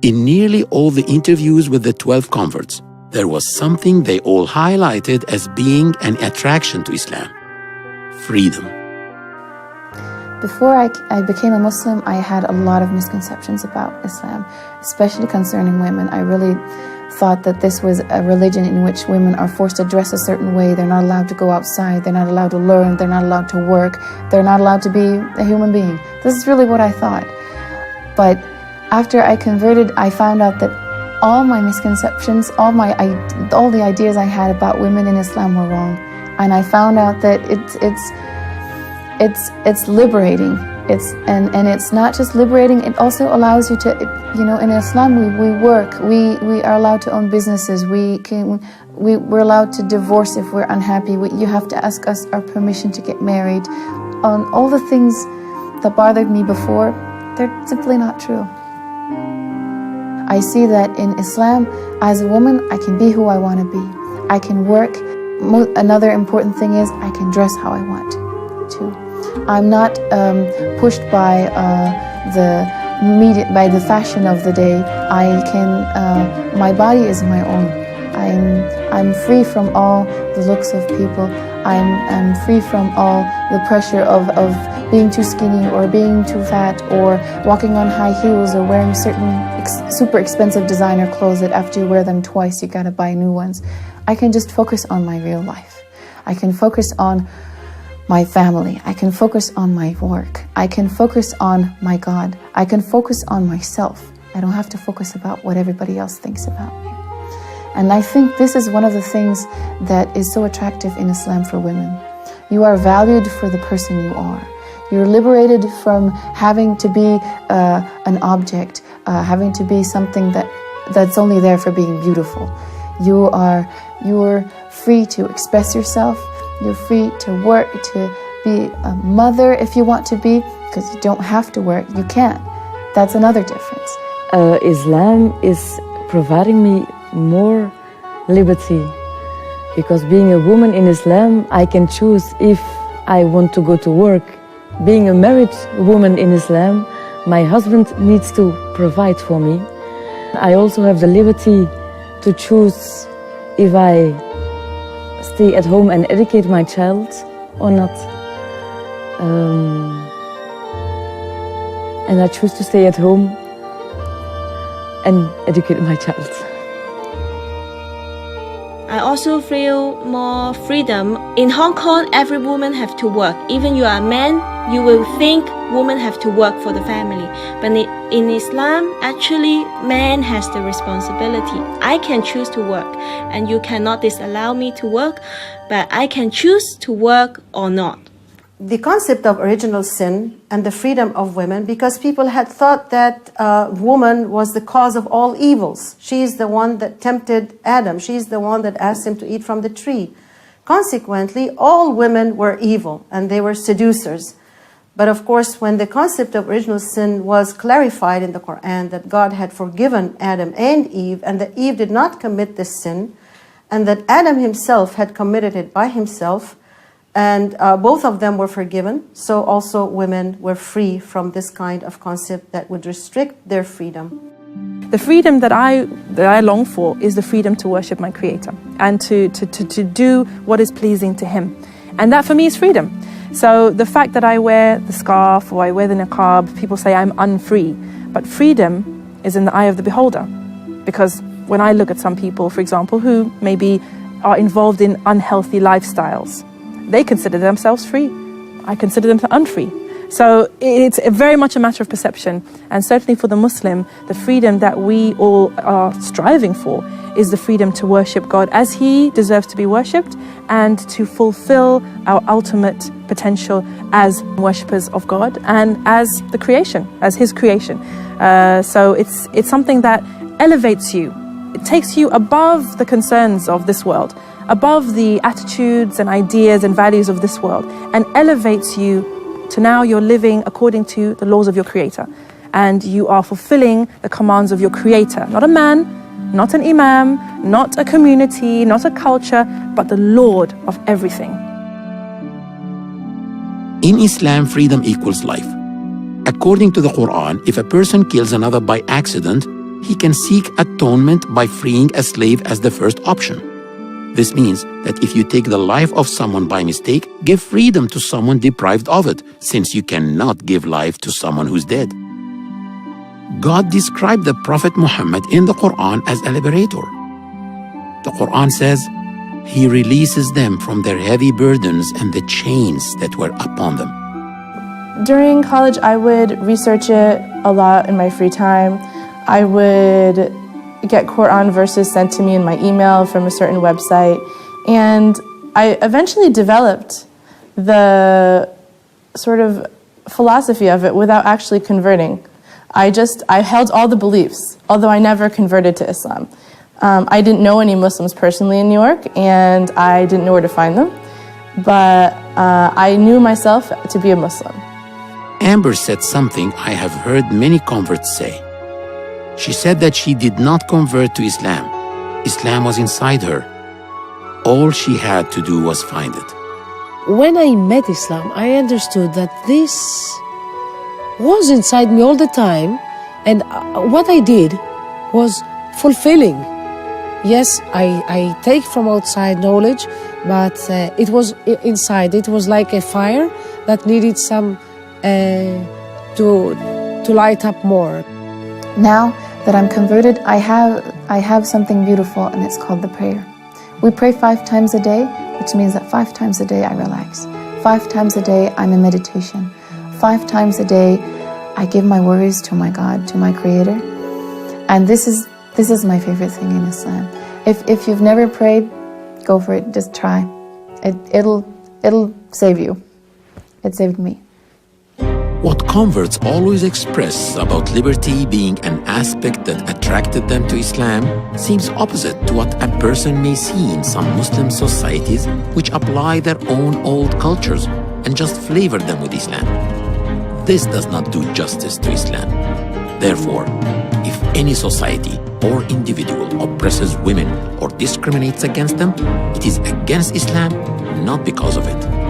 In nearly all the interviews with the 12 converts, there was something they all highlighted as being an attraction to Islam: freedom. Before I became a Muslim, I had a lot of misconceptions about Islam, especially concerning women. I really thought that this was a religion in which women are forced to dress a certain way. They're not allowed to go outside. They're not allowed to learn. They're not allowed to work. They're not allowed to be a human being. This is really what I thought. But after I converted, I found out that all my misconceptions, all the ideas I had about women in Islam were wrong. And I found out that it's liberating. And it's not just liberating, it also allows you to, in Islam we work, we are allowed to own businesses, we're allowed to divorce if we're unhappy. You have to ask us our permission to get married. All the things that bothered me before, they're simply not true. I see that in Islam, as a woman, I can be who I want to be. I can work. Another important thing is I can dress how I want to. I'm not pushed by the media, by the fashion of the day. My body is my own. I'm free from all the looks of people. I'm free from all the pressure of being too skinny or being too fat or walking on high heels or wearing certain super expensive designer clothes that after you wear them twice, you gotta buy new ones. I can just focus on my real life. I can focus on my family. I can focus on my work. I can focus on my God. I can focus on myself. I don't have to focus about what everybody else thinks about me. And I think this is one of the things that is so attractive in Islam for women. You are valued for the person you are. You're liberated from having to be an object, having to be something that's only there for being beautiful. You're free to express yourself. You're free to work, to be a mother if you want to be, because you don't have to work. You can. That's another difference. Islam is providing me more liberty, because being a woman in Islam, I can choose if I want to go to work. Being a married woman in Islam, my husband needs to provide for me. I also have the liberty to choose if I stay at home and educate my child or not. And I choose to stay at home and educate my child. I also feel more freedom. In Hong Kong, every woman have to work. Even you are a man, you will think women have to work for the family. But in Islam, actually, man has the responsibility. I can choose to work, and you cannot disallow me to work, but I can choose to work or not. The concept of original sin and the freedom of women, because people had thought that woman was the cause of all evils. She's the one that tempted Adam. She's the one that asked him to eat from the tree. Consequently, all women were evil and they were seducers. But of course, when the concept of original sin was clarified in the Quran, that God had forgiven Adam and Eve, and that Eve did not commit this sin, and that Adam himself had committed it by himself, and both of them were forgiven, so also women were free from this kind of concept that would restrict their freedom. The freedom that I long for is the freedom to worship my Creator and to do what is pleasing to Him. And that for me is freedom. So the fact that I wear the scarf or I wear the niqab, people say I'm unfree. But freedom is in the eye of the beholder. Because when I look at some people, for example, who maybe are involved in unhealthy lifestyles, they consider themselves free. I consider them unfree. So it's very much a matter of perception. And certainly for the Muslim, the freedom that we all are striving for is the freedom to worship God as He deserves to be worshipped, and to fulfill our ultimate potential as worshippers of God and as the creation, as His creation. So it's something that elevates you. It takes you above the concerns of this world, above the attitudes and ideas and values of this world, and elevates you to now you're living according to the laws of your Creator. And you are fulfilling the commands of your Creator, not a man, not an imam, not a community, not a culture, but the Lord of everything. In Islam, freedom equals life. According to the Quran, if a person kills another by accident, he can seek atonement by freeing a slave as the first option. This means that if you take the life of someone by mistake, give freedom to someone deprived of it, since you cannot give life to someone who's dead. God described the Prophet Muhammad in the Quran as a liberator. The Quran says, He releases them from their heavy burdens and the chains that were upon them. During college, I would research it a lot in my free time. I would get Quran verses sent to me in my email from a certain website. And I eventually developed the sort of philosophy of it without actually converting. I held all the beliefs, although I never converted to Islam. I didn't know any Muslims personally in New York, and I didn't know where to find them. But I knew myself to be a Muslim. Amber said something I have heard many converts say. She said that she did not convert to Islam. Islam was inside her. All she had to do was find it. When I met Islam, I understood that this was inside me all the time, and what I did was fulfilling. Yes, I take from outside knowledge, but it was inside. It was like a fire that needed some to light up more. Now that I'm converted, I have something beautiful, and it's called the prayer. We pray 5 times a day, which means that 5 times a day I relax. 5 times a day I'm in meditation. 5 times a day I give my worries to my God, to my Creator. And this is my favorite thing in Islam. If you've never prayed, go for it. Just try. It'll save you. It saved me. What converts always express about liberty being an aspect that attracted them to Islam seems opposite to what a person may see in some Muslim societies which apply their own old cultures and just flavor them with Islam. This does not do justice to Islam. Therefore, if any society or individual oppresses women or discriminates against them, it is against Islam, not because of it.